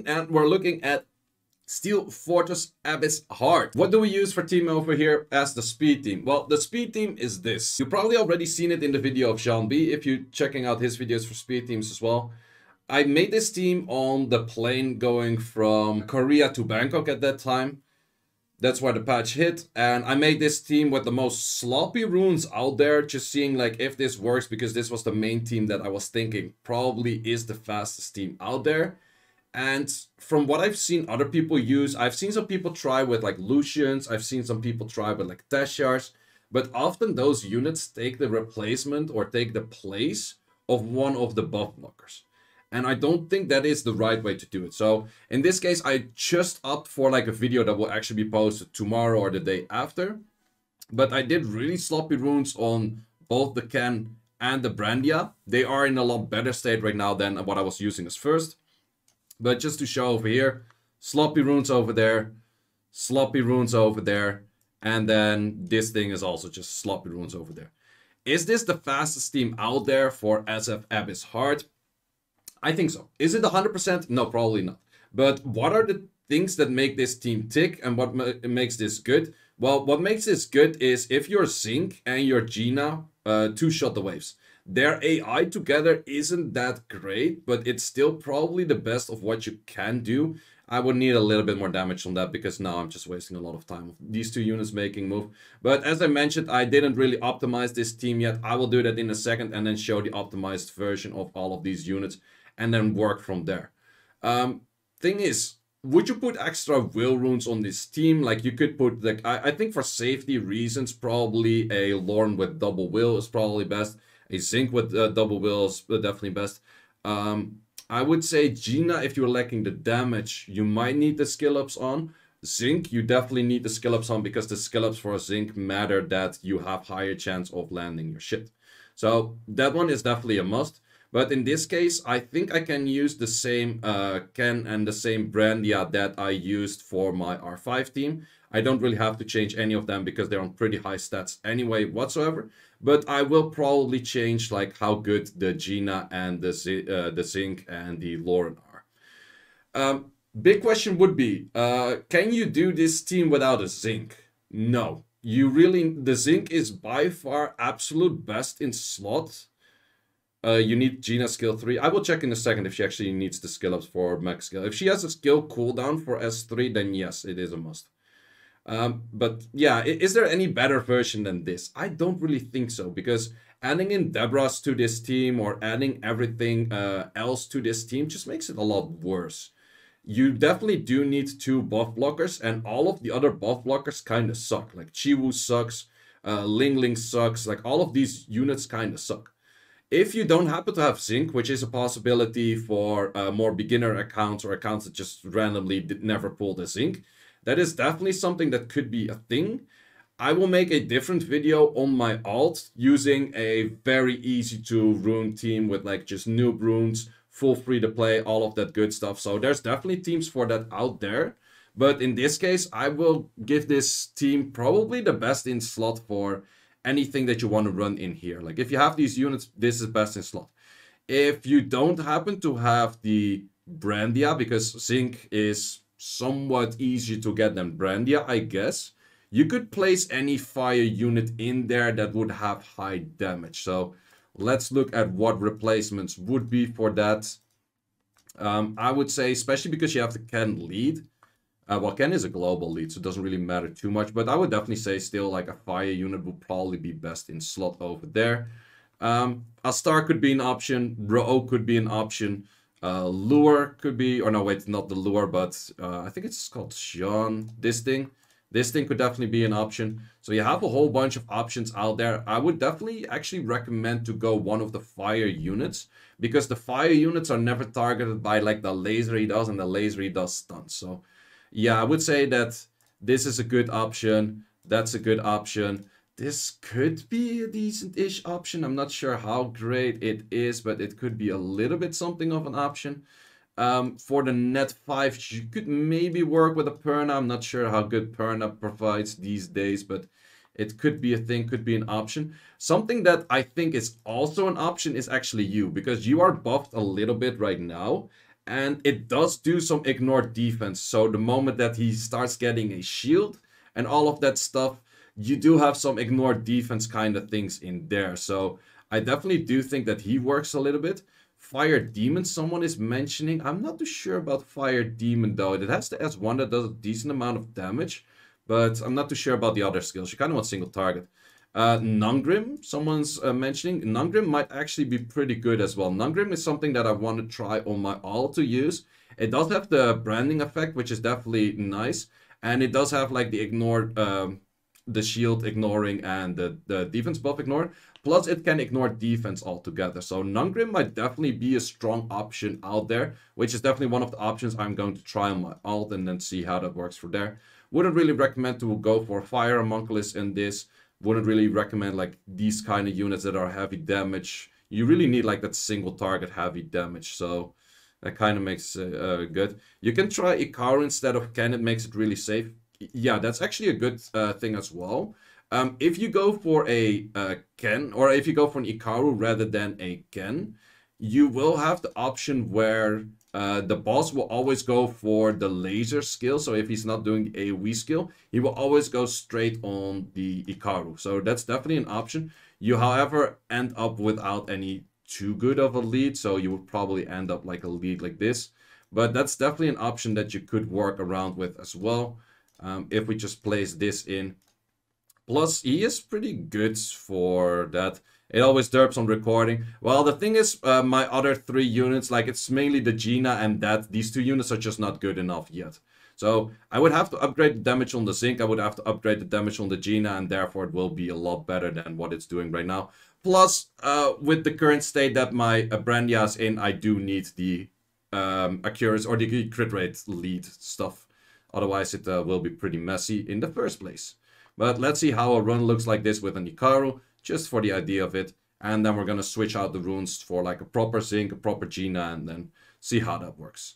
and we're looking at Steel Fortress Abyss Heart. What do we use for team over here as the speed team? Well, the speed team is this. You've probably already seen it in the video of Jean B if you're checking out his videos for speed teams as well. I made this team on the plane going from Korea to Bangkok at that time. That's where the patch hit, and I made this team with the most sloppy runes out there, just seeing like if this works, because this was the main team that I was thinking probably is the fastest team out there. And from what I've seen other people use, I've seen some people try with like Lucians, I've seen some people try with like Teshars, but often those units take the replacement or take the place of one of the buff blockers. And I don't think that is the right way to do it. So in this case, I just opt for like a video that will actually be posted tomorrow or the day after. But I did really sloppy runes on both the Ken and the Brandia. They are in a lot better state right now than what I was using as first. But just to show over here, sloppy runes over there, sloppy runes over there. And then this thing is also just sloppy runes over there. Is this the fastest team out there for SF Abyss Heart? I think so. Is it 100%? No, probably not. But what are the things that make this team tick and what makes this good? Well, what makes this good is if your Zinc and your Gina two-shot the waves. Their AI together isn't that great, but it's still probably the best of what you can do. I would need a little bit more damage on that because now I'm just wasting a lot of time. These two units making move. But as I mentioned, I didn't really optimize this team yet. I will do that in a second and then show the optimized version of all of these units. And then work from there. Thing is, would you put extra will runes on this team? Like you could put, like I think for safety reasons, probably a Lorn with double will is probably best. A Zinc with double will is definitely best. I would say Gina, if you're lacking the damage, you might need the skill ups on. Zinc, you definitely need the skill ups on because the skill ups for a Zinc matter that you have higher chance of landing your shit. So that one is definitely a must. But in this case, I think I can use the same Ken and the same Brandia that I used for my R5 team. I don't really have to change any of them because they're on pretty high stats anyway whatsoever. But I will probably change like how good the Gina and the Zinc and the Lauren are. Big question would be, can you do this team without a Zinc? No. The Zinc is by far absolute best in slot. You need Gina skill 3. I will check in a second if she actually needs the skill ups for max skill. If she has a skill cooldown for S3, then yes, it is a must. But yeah, is there any better version than this? I don't really think so, because adding in Deborah's to this team or adding everything else to this team just makes it a lot worse. You definitely do need 2 buff blockers, and all of the other buff blockers kind of suck. Like Chiwu sucks, Ling Ling sucks, like all of these units kind of suck. If you don't happen to have Zinc, which is a possibility for more beginner accounts or accounts that just randomly never pulled a Zinc, that is definitely something that could be a thing. I will make a different video on my alt using a very easy to rune team with like just noob runes, full free to play, all of that good stuff. So there's definitely teams for that out there. But in this case, I will give this team probably the best in slot for anything that you want to run in here. Like if you have these units, this is best in slot. If you don't happen to have the Brandia, because Zinc is somewhat easier to get than Brandia, I guess, you could place any fire unit in there that would have high damage. So let's look at what replacements would be for that. I would say, especially because you have the Ken lead. Well, Ken is a global lead, so it doesn't really matter too much. But I would definitely say still like a fire unit would probably be best in slot over there. Astar could be an option. Bro could be an option. Lure could be, or no, wait, not the Lure, but I think it's called Sean. This thing could definitely be an option. So you have a whole bunch of options out there. I would definitely actually recommend to go one of the fire units, because the fire units are never targeted by like the laser he does, and the laser he does stunts. So yeah, I would say that this is a good option. That's a good option. This could be a decent-ish option. I'm not sure how great it is, but it could be a little bit something of an option. For the net 5, you could maybe work with a Perna. I'm not sure how good Perna provides these days, but it could be a thing, could be an option. Something that I think is also an option is actually you, because you are buffed a little bit right now. And it does do some ignored defense. So the moment that he starts getting a shield and all of that stuff, you do have some ignored defense kind of things in there. So I definitely do think that he works a little bit. Fire Demon, someone is mentioning. I'm not too sure about Fire Demon though. It has the S1 that does a decent amount of damage, but I'm not too sure about the other skills. You kind of want single target. Nungrim, someone's mentioning. Nungrim might actually be pretty good as well. Nungrim is something that I want to try on my ult to use. It does have the branding effect, which is definitely nice. And it does have like the ignored, the shield ignoring and the defense buff ignored. Plus it can ignore defense altogether. So Nungrim might definitely be a strong option out there, which is definitely one of the options I'm going to try on my ult and then see how that works for there. Wouldn't really recommend to go for Fire Homunculus in this. Wouldn't really recommend like these kind of units that are heavy damage. You really need like that single target heavy damage. So that kind of makes it good. You can try Ikaru instead of Ken. It makes it really safe. Yeah, that's actually a good thing as well. If you go for a Ken, or if you go for an Ikaru rather than a Ken, you will have the option where the boss will always go for the laser skill. So if he's not doing the AoE skill, he will always go straight on the Ikaru. So that's definitely an option. You, however, end up without any too good of a lead. So you would probably end up like a lead like this. But that's definitely an option that you could work around with as well. If we just place this in. Plus, he is pretty good for that. It always derps on recording. Well, the thing is, my other 3 units, like it's mainly the Gina and that. These 2 units are just not good enough yet. So I would have to upgrade the damage on the Zinc. I would have to upgrade the damage on the Gina, and therefore it will be a lot better than what it's doing right now. Plus, with the current state that my Brandia is in, I do need the accuracy or the crit rate lead stuff. Otherwise, it will be pretty messy in the first place. But let's see how a run looks like this with an Ikaru, just for the idea of it. And then we're going to switch out the runes for like a proper Zinc, a proper Gina, and then see how that works.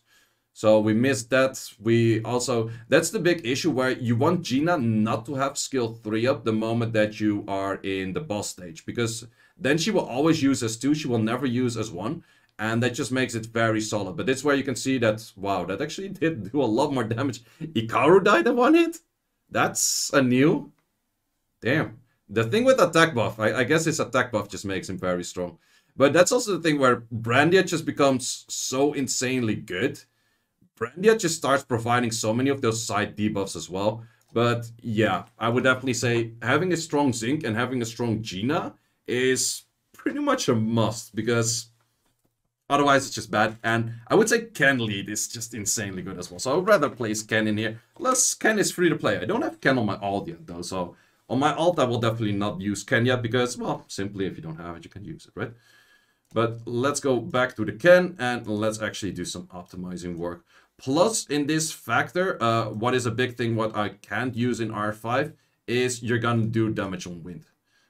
So we missed that. We also, that's the big issue where you want Gina not to have skill 3 up the moment that you are in the boss stage. Because then she will always use as 2, she will never use as 1. And that just makes it very solid. But it's where you can see that, wow, that actually did do a lot more damage. Ikaru died in 1 hit? That's a new. Damn. The thing with attack buff, I guess his attack buff just makes him very strong. But that's also the thing where Brandia just becomes so insanely good. Brandia just starts providing so many of those side debuffs as well. But yeah, I would definitely say having a strong Zinc and having a strong Gina is pretty much a must. Because otherwise it's just bad. And I would say Ken lead is just insanely good as well. So I would rather place Ken in here. Plus Ken is free to play. I don't have Ken on my ult yet though. So on my ult, I will definitely not use Ken yet because, well, simply if you don't have it, you can use it, right? But let's go back to the Ken and let's actually do some optimizing work. Plus, in this factor, what is a big thing what I can't use in R5 is you're gonna do damage on wind.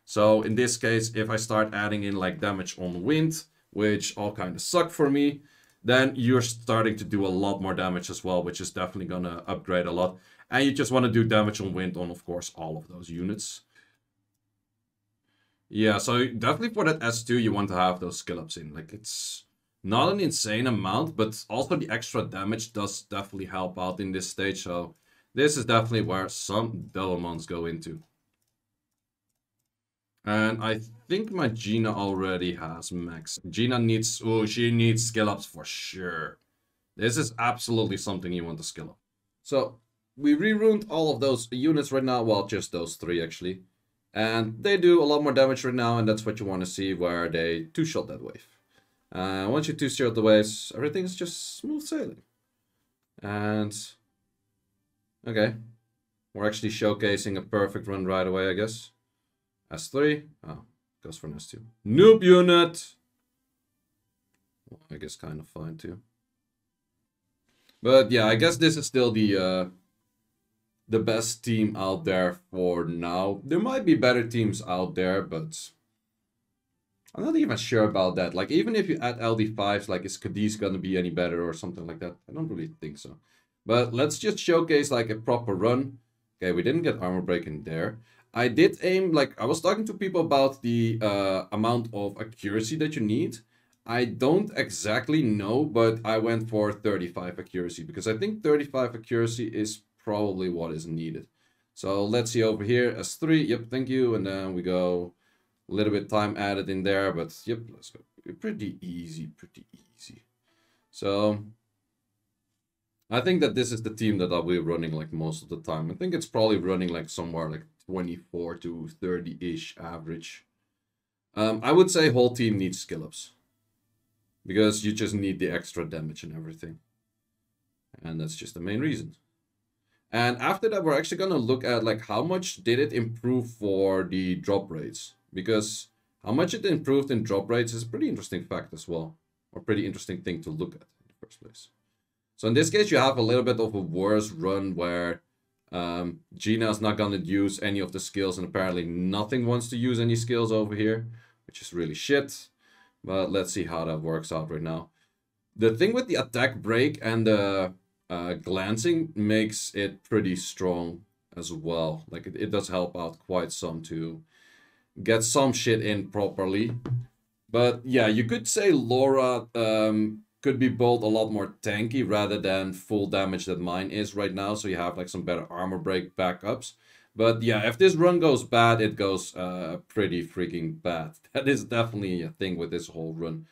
So in this case, if I start adding in like damage on wind, which all kind of suck for me, then you're starting to do a lot more damage as well, which is definitely gonna upgrade a lot. And you just want to do damage on wind on, of course, all of those units. Yeah, so definitely for that S2, you want to have those skill ups in. Like, it's not an insane amount, but also the extra damage does definitely help out in this stage. So this is definitely where some Delomons go into. And I think my Gina already has max. Gina needs, oh, she needs skill ups for sure. This is absolutely something you want to skill up. So we re-runed all of those units right now, well, just those 3 actually. And they do a lot more damage right now, and that's what you want to see, where they 2-shot that wave. Once you 2-shot the waves, everything's just smooth sailing. And, okay. We're actually showcasing a perfect run right away, I guess. S3, oh, goes for an S2. Noob unit! Well, I guess kind of fine too. But yeah, I guess this is still the best team out there for now. There might be better teams out there, but I'm not even sure about that. Like, even if you add LD5s, like, is Cadiz gonna be any better or something like that? I don't really think so. But let's just showcase, like, a proper run. Okay, we didn't get armor break in there. I did aim, like, I was talking to people about the amount of accuracy that you need. I don't exactly know, but I went for 35 accuracy because I think 35 accuracy is probably what is needed. So let's see over here, S3, yep, thank you, and then we go a little bit time added in there, but yep, let's go. Pretty easy, pretty easy. So I think that this is the team that I'll be running like most of the time. I think it's probably running like somewhere like 24 to 30-ish average. I would say whole team needs skill ups because you just need the extra damage and everything. And that's just the main reason. And after that, we're actually gonna look at like how much did it improve for the drop rates, because how much it improved in drop rates is a pretty interesting fact as well, or pretty interesting thing to look at in the first place. So in this case, you have a little bit of a worse run where Gina is not gonna use any of the skills, and apparently nothing wants to use any skills over here, which is really shit. But let's see how that works out right now. The thing with the attack break and the glancing makes it pretty strong as well. Like it does help out quite some to get some shit in properly. But yeah, you could say Laura could be built a lot more tanky rather than full damage that mine is right now. So you have like some better armor break backups. But yeah, if this run goes bad, it goes pretty freaking bad. That is definitely a thing with this whole run.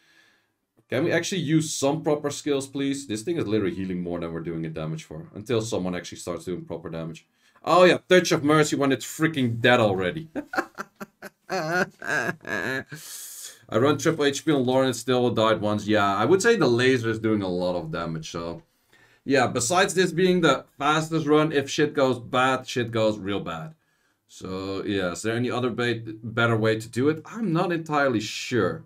Can we actually use some proper skills, please? This thing is literally healing more than we're doing it damage for. Until someone actually starts doing proper damage. Oh yeah, Touch of Mercy when it's freaking dead already. I run triple HP on Lauren and still died once. Yeah, I would say the laser is doing a lot of damage, so... Yeah, besides this being the fastest run, if shit goes bad, shit goes real bad. So, yeah, is there any other better way to do it? I'm not entirely sure.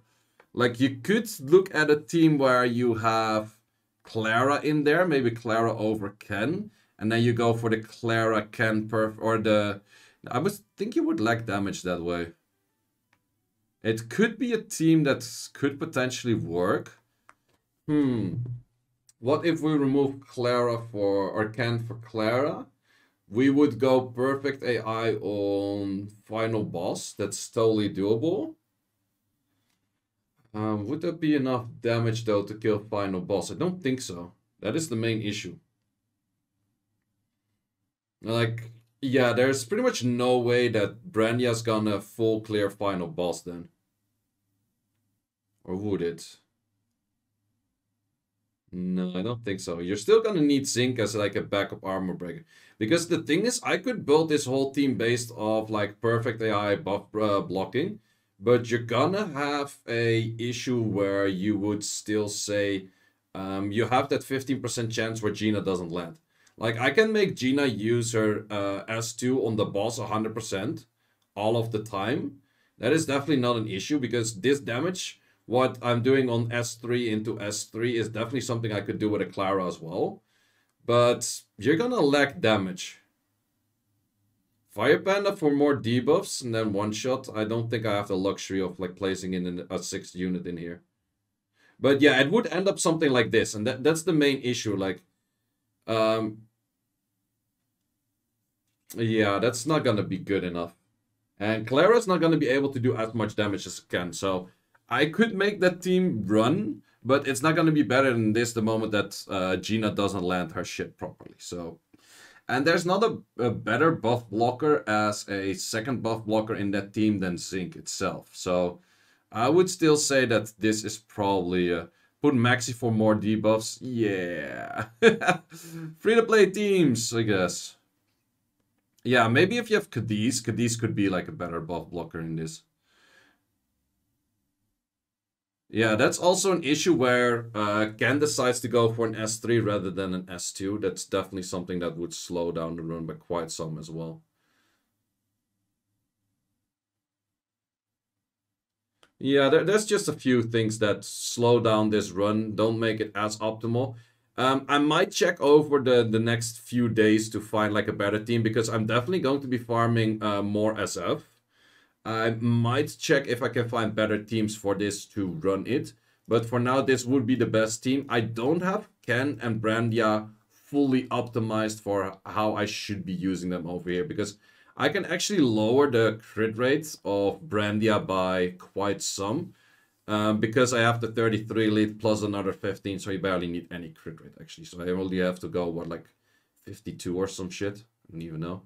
Like, you could look at a team where you have Clara in there, maybe Clara over Ken, and then you go for the Clara Ken perf, or the... I would think you would lack damage that way. It could be a team that could potentially work. What if we remove Clara for, or Ken for Clara? We would go perfect AI on final boss. That's totally doable. Would that be enough damage though to kill final boss? I don't think so. That is the main issue. Like, yeah, there's pretty much no way that Brandia's gonna full clear final boss then. Or would it? No, I don't think so. You're still gonna need Zinc as like a backup armor breaker. Because the thing is, I could build this whole team based off like perfect AI buff blocking. But you're gonna have a issue where you would still say you have that 15% chance where Gina doesn't land. Like, I can make Gina use her S2 on the boss 100% all of the time. That is definitely not an issue because this damage, what I'm doing on S3 into S3 is definitely something I could do with a Clara as well. But you're gonna lack damage. Fire Panda for more debuffs and then one shot. I don't think I have the luxury of like placing in a 6th unit in here. But yeah, it would end up something like this, and that's the main issue. Like, yeah, that's not gonna be good enough. And Clara's not gonna be able to do as much damage as Ken. So I could make that team run, but it's not gonna be better than this the moment that Gina doesn't land her shit properly. So. And there's not a better buff blocker as a second buff blocker in that team than Zinc itself. So I would still say that this is probably... put Maxi for more debuffs. Yeah. Free-to-play teams, I guess. Yeah, maybe if you have Cadiz, Cadiz could be like a better buff blocker in this. Yeah, that's also an issue where Ken decides to go for an S3 rather than an S2. That's definitely something that would slow down the run by quite some as well. Yeah, there's just a few things that slow down this run, don't make it as optimal. I might check over the next few days to find like a better team because I'm definitely going to be farming more SF. I might check if I can find better teams for this to run it. But for now, this would be the best team. I don't have Ken and Brandia fully optimized for how I should be using them over here. Because I can actually lower the crit rate of Brandia by quite some. because I have the 33 lead plus another 15, so you barely need any crit rate actually. So I only have to go, what, like 52 or some shit? I don't even know.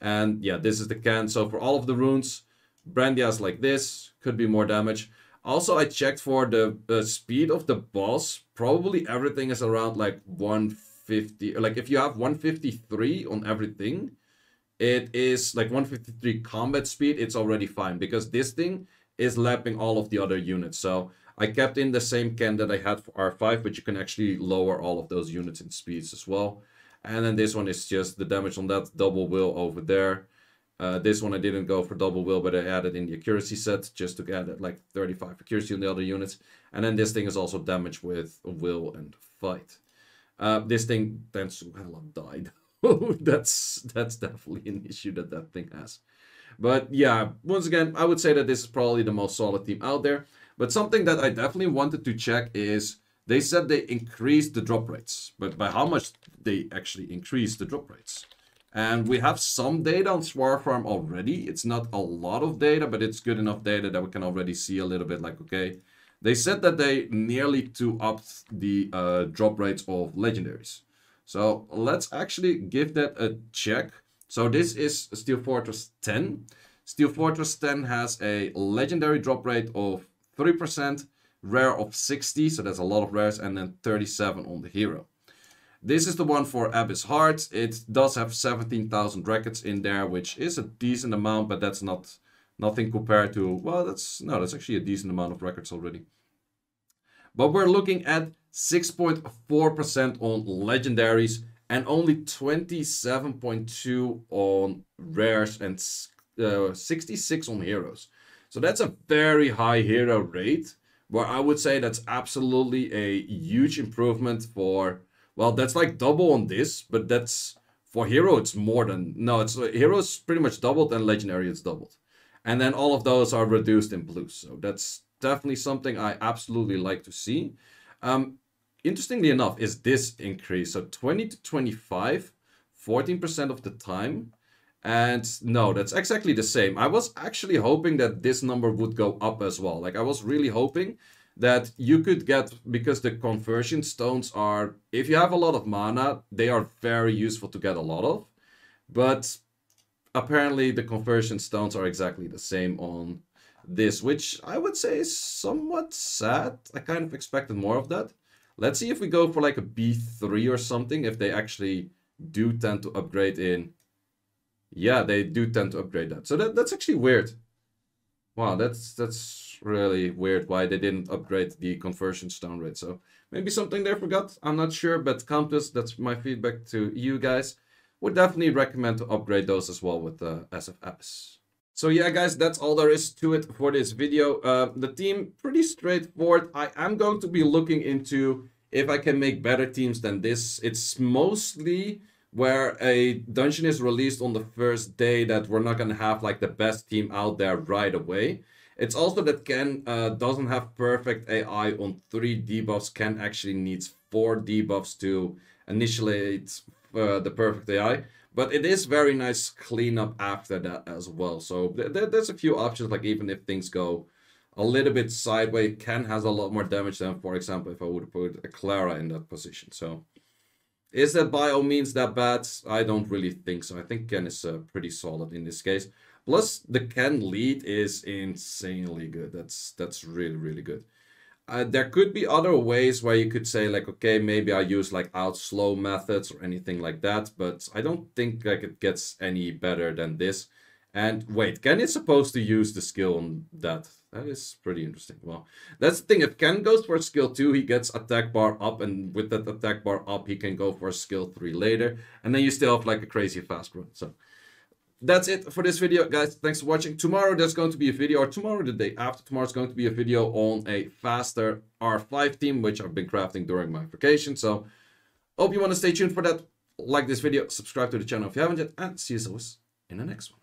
And yeah, this is the can. So for all of the runes, Brandia is like this, could be more damage. Also, I checked for the speed of the boss. Probably everything is around like 150. Like if you have 153 on everything, it is like 153 combat speed. It's already fine because this thing is lapping all of the other units. So I kept in the same can that I had for R5, but you can actually lower all of those units in speeds as well. And then this one is just the damage on that double will over there. This one I didn't go for double will, but I added in the accuracy set just to add like 35 accuracy on the other units. And then this thing is also damage with will and fight. This thing tends to hella die. that's definitely an issue that thing has. But yeah, once again, I would say that this is probably the most solid team out there. But something that I definitely wanted to check is they said they increased the drop rates. But by how much they actually increased the drop rates? And we have some data on Swar Farm already. It's not a lot of data, but it's good enough data that we can already see a little bit like, okay. They said that they nearly 2-upped the drop rates of legendaries. So let's actually give that a check. So this is Steel Fortress 10. Steel Fortress 10 has a legendary drop rate of 3%, rare of 60, so that's a lot of rares, and then 37 on the hero. This is the one for Abyss Heart. It does have 17,000 records in there, which is a decent amount, but that's nothing compared to, well, that's actually a decent amount of records already. But we're looking at 6.4% on legendaries and only 27.2 on rares and 66 on heroes. So that's a very high hero rate, where I would say that's absolutely a huge improvement for, well, that's like double on this, but that's, for hero, it's more than, no, it's heroes pretty much doubled and legendary it's doubled. And then all of those are reduced in blue. So that's definitely something I absolutely like to see. Interestingly enough, is this increase. So 20 to 25, 14% of the time. And no, that's exactly the same. I was actually hoping that this number would go up as well. Like I was really hoping that you could get, because the conversion stones are, if you have a lot of mana, they are very useful to get a lot of. But apparently the conversion stones are exactly the same on this, which I would say is somewhat sad. I kind of expected more of that. Let's see if we go for like a B3 or something, if they actually do tend to upgrade in. Yeah, they do tend to upgrade that. So that's actually weird. Wow, that's really weird why they didn't upgrade the conversion stone rate. So maybe something they forgot. I'm not sure, but Countess, that's my feedback to you guys. Would definitely recommend to upgrade those as well with SF Abyss. So yeah, guys, that's all there is to it for this video. The team, pretty straightforward. I am going to be looking into if I can make better teams than this. It's mostly where a dungeon is released on the first day that we're not going to have like the best team out there right away. It's also that Ken doesn't have perfect AI on 3 debuffs. Ken actually needs 4 debuffs to initiate the perfect AI. But it is very nice cleanup after that as well. So there's a few options, like even if things go a little bit sideways, Ken has a lot more damage than, for example, if I would put a Clara in that position. So is that by all means that bad? I don't really think so. I think Ken is pretty solid in this case. Plus, the Ken lead is insanely good. That's really, really good. There could be other ways where you could say like, okay, maybe I use like out slow methods or anything like that, but I don't think like it gets any better than this. And wait, Ken is supposed to use the skill on that. That is pretty interesting. Well, that's the thing. If Ken goes for skill 2, he gets attack bar up, and with that attack bar up, he can go for skill 3 later. And then you still have like a crazy fast run. So that's it for this video, guys. Thanks for watching. Tomorrow there's going to be a video, or tomorrow, the day after tomorrow, is going to be a video on a faster R5 team, which I've been crafting during my vacation. So hope you want to stay tuned for that. Like this video, subscribe to the channel if you haven't yet, and see you in the next one.